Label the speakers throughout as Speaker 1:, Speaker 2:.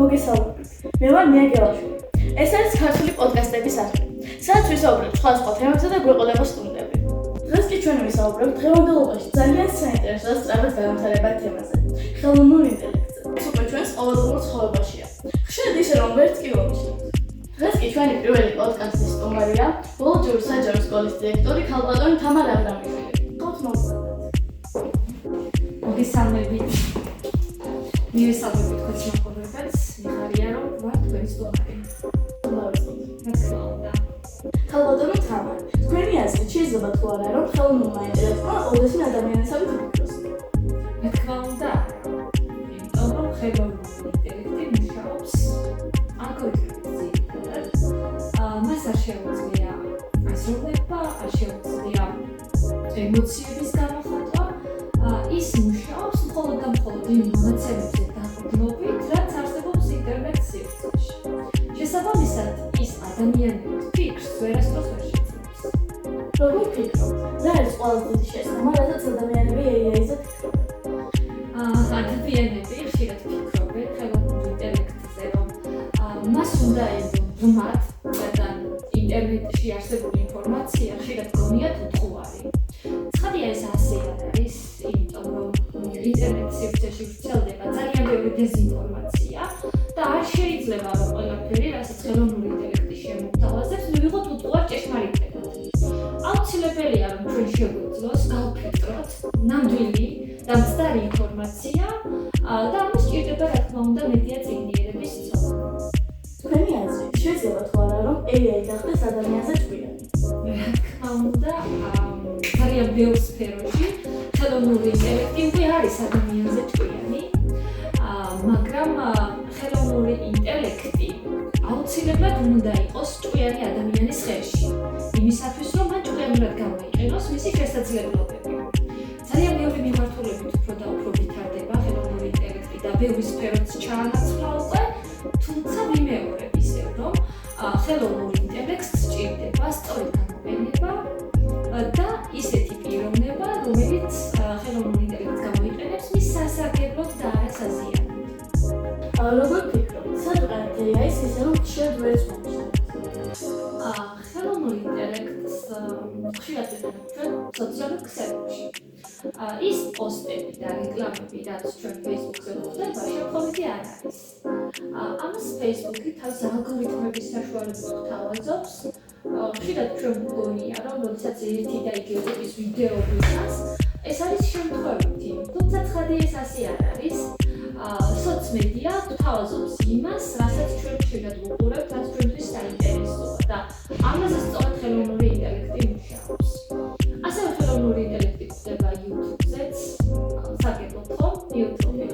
Speaker 1: მოგესალმებით. მე ვარ ნია გელაშვილი. ეს არის ქართული პოდკასტების არხი, სადაც ვისაუბრებთ სხვადასხვა თემებზე და გვეყოლება სტუდენტები. დღეს კი ჩვენ ვისაუბრებთ დღევანდელობაში ძალიან საინტერესო და სწრაფად განვითარებად თემაზე, ხელოვნურ ინტელექტზე. ეს უკვე ჩვენს ყოველდღიურ ცხოვრებაშია. ხშირად ისე რომ ვერც კი ვამჩნევთ. დღეს კი ჩვენი პირველი პოდკასტის სტუმარია ბოლჯური საჯარო სკოლის დირექტორი ქალბატონი თამარ აბრამიშვილი. ხოთ მოგესალმებით.
Speaker 2: მოგესალმებით. მივესალმებით თქვენს მოყოლებას. მიხარია რომ ვარ თქვენი სტუმარი.
Speaker 1: ქალბატონი თამარ, თქვენი აზრით შეიძლება თუ არა რომ ხელოვნურმა ინტელექტმა ყოველდღიურ ადამიანებსაც იფიქროს?
Speaker 2: მე თქმა უნდა, იმიტომ რომ ხელოვნური ინტელექტი მუშაობს ალგორითმებით ძირითადად. მას არ შეუძლია აზროვნება, არ შეუძლია ემოციების გამოხატვა. ის მუშაობს მხოლოდ და მხოლოდ იმ მონაცემებზე დაყრდნობით, რაც არსებობს ინტერნეტ სივრცეში. შესაბამისად, ის ადამიანების ფიქრს ვერასდროს ვერ შეძლებს.
Speaker 1: როგორ ფიქრობთ? რა არის ყველაზე დიდი შეცდომა, რადგან ადამიანები AI-ზე ფიქრობენ?
Speaker 2: ადამიანები ხშირად ფიქრობენ ხელოვნურ ინტელექტზე, რომ მას უნდა ებრძვათ, რადგან ინტერნეტში არსებული ინფორმაცია ხშირად გონიათ უთხუარი. ცხადია, ეს ასე არ არის, იმიტომ რომ ინტერნეტ სივრცეში ვრცელდება ძალიან ბევრი დეზინფორმაცია და არ შეიძლება რომ ყველაფერი, რასაც ხელოვნური ინტელექტი შემოგთავაზებს, მივიღოთ უთხუარ ჭეშმარიტებად. აუცილებელია რომ ჩვენ შევეძლოს გავფილტროთ ნამდვილი და მცდარი ინფორმაცია და ამას სჭირდება რა თქმა უნდა მედია წიგნიერების სწავლა.
Speaker 1: თქვენი აზრით შეიძლება თუ არა რომ AI გახდეს ადამიანზე ჭკვიანი?
Speaker 2: რა თქმა უნდა, ძალიან ბევრ სფეროში ხელოვნური ინტელექტი უკვე არის ადამიანზე ჭკვიანი, მაგრამ ხელოვნური ინტელექტი აუცილებლად უნდა იყოს ჭკვიანი ადამიანის ხელში, იმისათვის რომ მან ჭკვიანურად გამოიყენოს მისი შესაძლებლობები. ძალიან ბევრი მიმართულებით უფრო და უფრო ვითარდება ხელოვნური ინტელექტი და ბევრი სფეროც ჩაანაცვლა უკვე, თუმცა ვიმეორებ ისევ, რომ ხელოვნურ ინტელექტს სჭირდება სწორი გამოყენება და ისეთი პიროვნება, რომელიც ხელოვნურ ინტელექტს გამოიყენებს მის სასარგებლოდ და არა საზიანოდ.
Speaker 1: როგორ ფიქრობთ, სად ვიყენებთ AI-ს ისე რომ ხშირად ვერც მომჩნევთ?
Speaker 2: ხელოვნურ ინტელექტს ხშირად ვიყენებთ ჩვენ სოციალურ ქსელებში. ის პოსტები და რეკლამები, რაც ჩვენ Facebook-ზე ვხდება, შემთხვევითი არ არის. ამას Facebook-ი თავის ალგორითმების საშუალებით გვთავაზობს. ხშირად ჩვენ გვგონია, რომ როდესაც ერთი და იგივე ტიპის ვიდეო გვიჩანს, ეს არის შემთხვევითი. თუმცა ცხადია, ეს ასე არ არის. სოციმედია გვთავაზობს იმას, რასაც ჩვენ ხშირად ვუყურებთ, რაც ჩვენთვის საინტერესოა და ამაზე სწორედ ხელოვნური ინტელექტი მუშაობს. ასევე ხელოვნური ინტელექტი გვხდება YouTube-ზეც, საკითხოთ ხომ, YouTube-ი.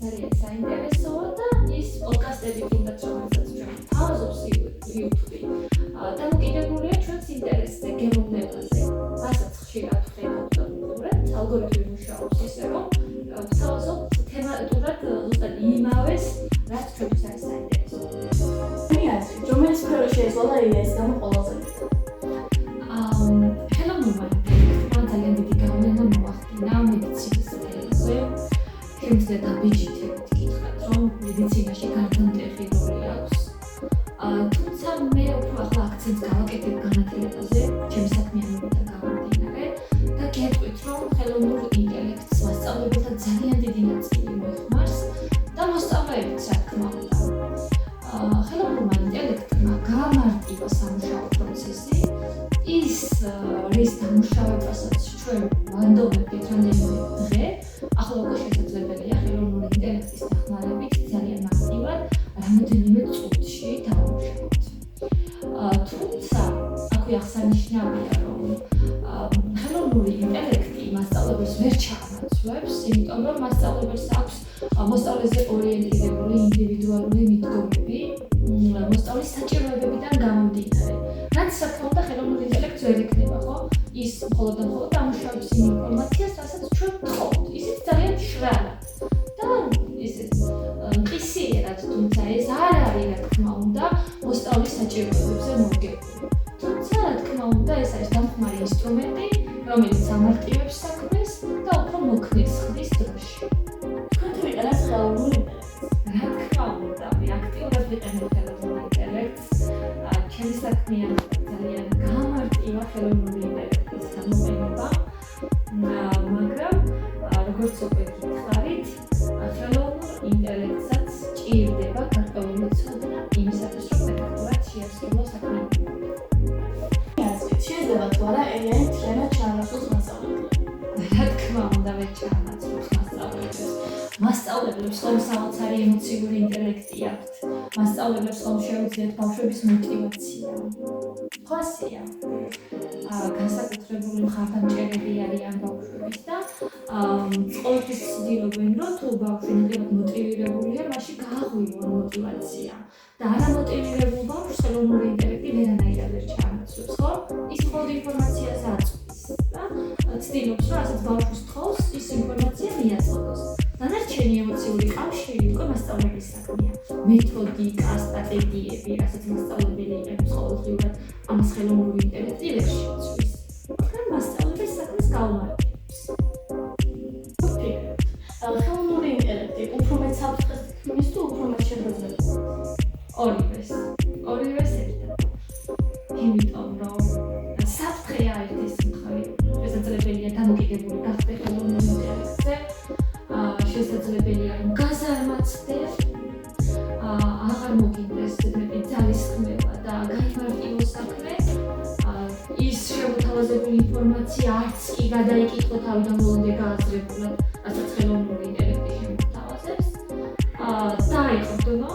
Speaker 2: ძალიან საინტერესოა და ის პოდკასტები თუნდაც რომელსაც ჩვენ გვთავაზობს YouTube-ი. დამოკიდებულია ჩვენს ინტერესზე, გემოვნებაზე, რასაც ხშირად ვხედავთ და ვუყურებთ. ალგორითმი მუშაობს ისე, რომ გვთავაზობთ თემატურად ზუსტად იმავეს, რაც ჩვენთვის არის საინტერესო.
Speaker 1: თქვენი აზრით, რომელი სფერო შეეცვალა AI-ს გამო ყველაზე მეტად?
Speaker 2: ხელოვნურმა ინტელექტმა ძალიან დიდი გავლენა მოახდინა მედიცინის სფეროზე. შემიძლია დაბეჭდებით გითხრათ, რომ მედიცინაში გარდამტეხი აქვს. თუმცა მე უფრო ახლა აქცენტს გავაკეთებ განათლებაზე, ჩემი საქმიანობიდან გამომდინარე და გეტყვით, რომ ხელოვნურ ინტელექტს მასწავლებელთა ძალიან დიდი ნაწილი მოიხმარს და მოსწავლეებიც რა თქმა უნდა. ხელოვნურმა ინტელექტმა გაამარტივა სამუშაო პროცესი, ის რის დამუშავებასაც ჩვენ ვანდობებით რამდენიმე დღე, ახლა უკვე შესაძლებელია ხელოვნური ინტელექტის დახმარებით ძალიან მარტივად რამოდენიმე წუთში დავამუშავოთ. თუმცა აქვე აღსანიშნავია, რომ ხელოვნური ინტელექტი მასწავლებელს ვერ ჩაანაცვლებს, იმიტომ რომ მასწავლებელს აქვს მოსწავლეზე ორიენტირებული ინდივიდუალური მიდგომები, მოსწავლის საჭიროებებიდან გამომდინარე. რაც რა თქმა უნდა ხელოვნურ ინტელექტს ვერ ეკნება, ხო? ის მხოლოდ და მხოლოდ ამუშავებს იმ ინფორმაციას, რასაც ჩვენ ვთხოვთ. ისიც ძალიან მშრალად და ისეთ მყისიერად, თუმცა ეს არ არის რა თქმა უნდა მოსწავლის საჭიროებებზე მორგებული. თუმცა რა თქმა უნდა ეს არის დამხმარე ინსტრუმენტი, რომელიც ამარტივებს საქმეს და უფრო მოქმედს ხდის დროში.
Speaker 1: თქვენ თუ იყენებთ ხელოვნურ ინტელექტს?
Speaker 2: რა თქმა უნდა ვეჭამაცებს მასწავლებლებს. მასწავლებლებს ხომ საოცარი ემოციური ინტელექტი აქვთ. მასწავლებლებს ხომ შეუძლიათ ბავშვების მოტივაცია. ხო ასეა. განსაკუთრებული მხარდამჭერები არიან ბავშვების და ყოველთვის ცდილობენ, რომ თუ ბავშვი ნაკლებად მოტივირებულია, მაშინ გააღვივონ მოტივაცია. და არამოტივირებულ ბავშვს ხელოვნური ინტელექტი ვერანაირად ვერ ჩაანაცვლებს, ხო? ის მხოლოდ ინფორმაციას აწვდის და ცდილობს, რომ ასეთ ბავშვს თხოვს ის ინფორმაცია მიაწოდოს. დანარჩენი ემოციური კავშირი უკვე მასწავლებლის საქმეა. მეთოდიკა, სტრატეგიები, რასაც მასწავლებელი იყენებს ყოველდღიურად, ამას ხელოვნური ინტელექტი ვერ შეცვლის. მაგრამ მასწავლებლის საქმეს გაუმართლებს.
Speaker 1: ხელოვნური ინტელექტი უფრო მეტ საფრთხეს ქმნის თუ უფრო მეტ შეფასებას?
Speaker 2: ორივეს ერთად. იმიტომ რომ საფრთხეა ერთის მხრივ, შესაძლებელია დამოკიდებული გახდე ხელოვნურ ინტელექტზე, შესაძლებელია რომ გაზარმაცდე, აღარ მოგინდეს მეტი ძალისხმევა და გაიმარტივოს საქმე, ის შემოთავაზებული ინფორმაცია არც კი გადაიკითხო თავიდან ბოლომდე გააზრებულად, რასაც ხელოვნური ინტელექტი შემოთავაზებს, დაიწყდნო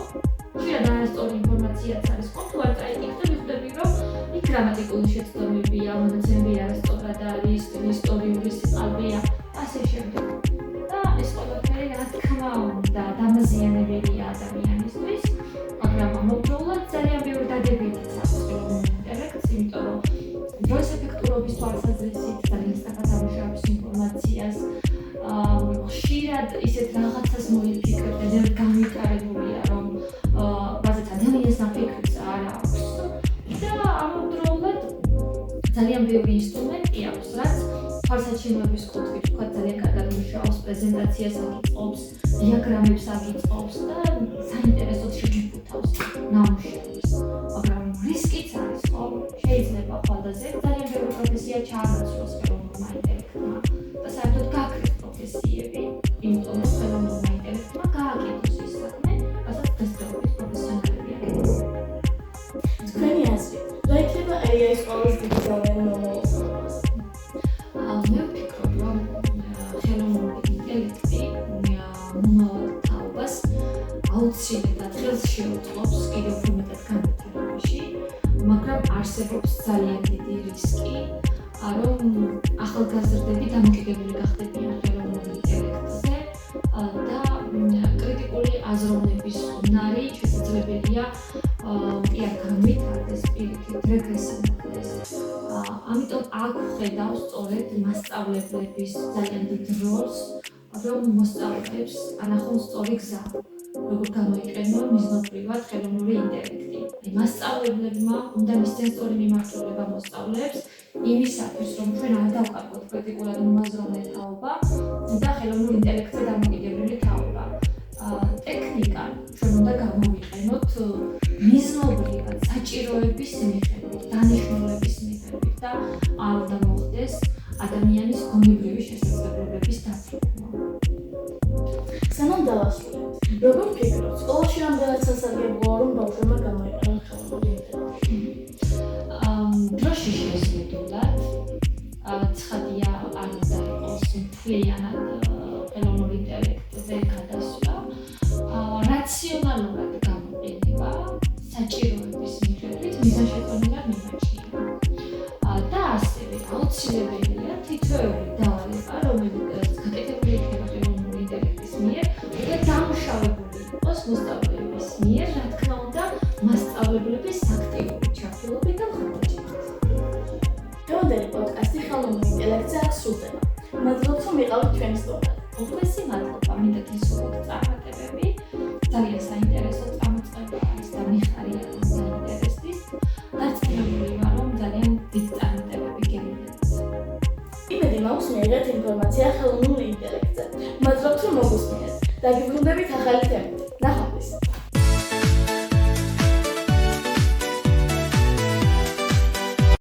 Speaker 2: შეიძლება დაასწორი ინფორმაციაც არის, თუ არ წაიკითხე, ვიხდები, რომ იქ გრამატიკული შეცდომებია, მონაცემები არასწორად არის, ისტორიული სიყალბეა, ასე შემდეგ. და ეს ყველაფერი რა თქმა უნდა დამაზიანებელია ადამიანისთვის, მაგრამ ამავდროულად ძალიან ბევრი დადებითიც აქვს ხელოვნურ ინტელექტს, იმიტომ რომ დროის ეფექტურობის თვალსაზრისით ძალიან სწრაფად ამუშავებს ინფორმაციას, ხშირად ისეთ რაღაცას მოიფიქრებდა, ძალიან განვითარებულია, რომ ბაზეთ ადამიანის ნაფიქრიც არ აქვს და ამავდროულად ძალიან ბევრი ინსტრუმენტი აქვს, რაც თვალსაჩინოების კუთხით თქვა ძალიან კარგად მუშაობს, პრეზენტაციას აგიწყობს, დიაგრამებს აგიწყობს და საინტერესოდ შეჯიბუთავს ნამუშევრს. მაგრამ რისკიც არის, ხო? შეიძლება ხვალდაზე ძალიან ბევრი პროფესია ჩაანაცვლოს ხელოვნურმა ინტელექტმა და საერთოდ გაქრეს პროფესიები, იმიტომ რომ ხელოვნურმა ინტელექტმა გააკეთოს ის საქმე, რასაც დღესდღეობით პროფესიონალები აკეთებენ.
Speaker 1: თქვენი აზრით, რა იქნება AI-ის ყველაზე დიდი გავლენა მომავალს?
Speaker 2: მე ვფიქრობ, რომ ხელოვნური ინტელექტი მომავალ თაობას აუცილებლად ხელს შეუწყობს კიდევ უფრო მეტად განვითარებაში, მაგრამ არსებობს ძალიან დიდი რისკი, რომ ახალგაზრდები დამოკიდებული გახდებიან ხელოვნურ ინტელექტზე და კრიტიკული აზროვნების უნარი შესაძლებელია კი არ განვითარდეს, პირიქით რეგრესი მოხდეს. ამიტომ აქ ვხედავ სწორედ მასწავლებლების ძალიან დიდ როლს, რომ მოსწავლეებს ანახონ სწორი გზა, როგორ გამოიყენონ მიზნობრივად ხელოვნური ინტელექტი. მასწავლებლებმა უნდა მისცენ სწორი მიმართულება მოსწავლეებს იმისათვის, რომ ჩვენ არ დავყარყოთ კრიტიკულად უმაზროვნე თაობა და ხელოვნურ ინტელექტზე დამოკიდებული თაობა. ტექნიკა ჩვენ უნდა გამოვიყენოთ მიზნობრივად საჭიროების მიხედვით, დანიშნულების მიხედვით და არ უნდა მოხდეს ადამიანის გონებრივი შესაძლებლობების დაცვა.
Speaker 1: სანამ დავასრულებთ, როგორ ვფიქრობთ, სკოლაში რამდენად სასარგებლოა, რომ ბავშვებმა გამოიყენონ ხელოვნური ინტელექტი?
Speaker 2: დროში შეზღუდულად, ცხადია არ უნდა იყოს მთლიანად ხელოვნურ ინტელექტზე გადასვლა, რაციონალურად გამოყენება, საჭიროების მიხედვით მიზანშეწონილად მიმაჩნია. და ასევე აუცილებელია თითოეული დავალება, რომელიც გაკეთებული იქნება ხელოვნური ინტელექტის მიერ, და დამუშავებული იყოს მოსწავლეების მიერ, რა თქმა უნდა, მასწავლებლების აქტიური ჩართულობით და მხარდაჭერით.
Speaker 1: დღევანდელი პოდკასტი ხელოვნურ ინტელექტზე აქ სრულდება. მადლობთ, რომ იყავით ჩვენი სტუმრად.
Speaker 2: უხვესი მადლობა, მინდა გისურვოთ წარმატებები. ძალიან საინტერესო წამოწყება არის და მიხარია რომ საინტერესის. დარწმუნებული ვარ, რომ ძალიან დიდ წარმატებები გეიმდებით.
Speaker 1: იმედი მაქვს მიიღეთ ინფორმაცია ხელოვნურ ინტელექტზე. მადლობთ, რომ მოგუსმინეთ. დაგიბრუნდებით ახალი თემით.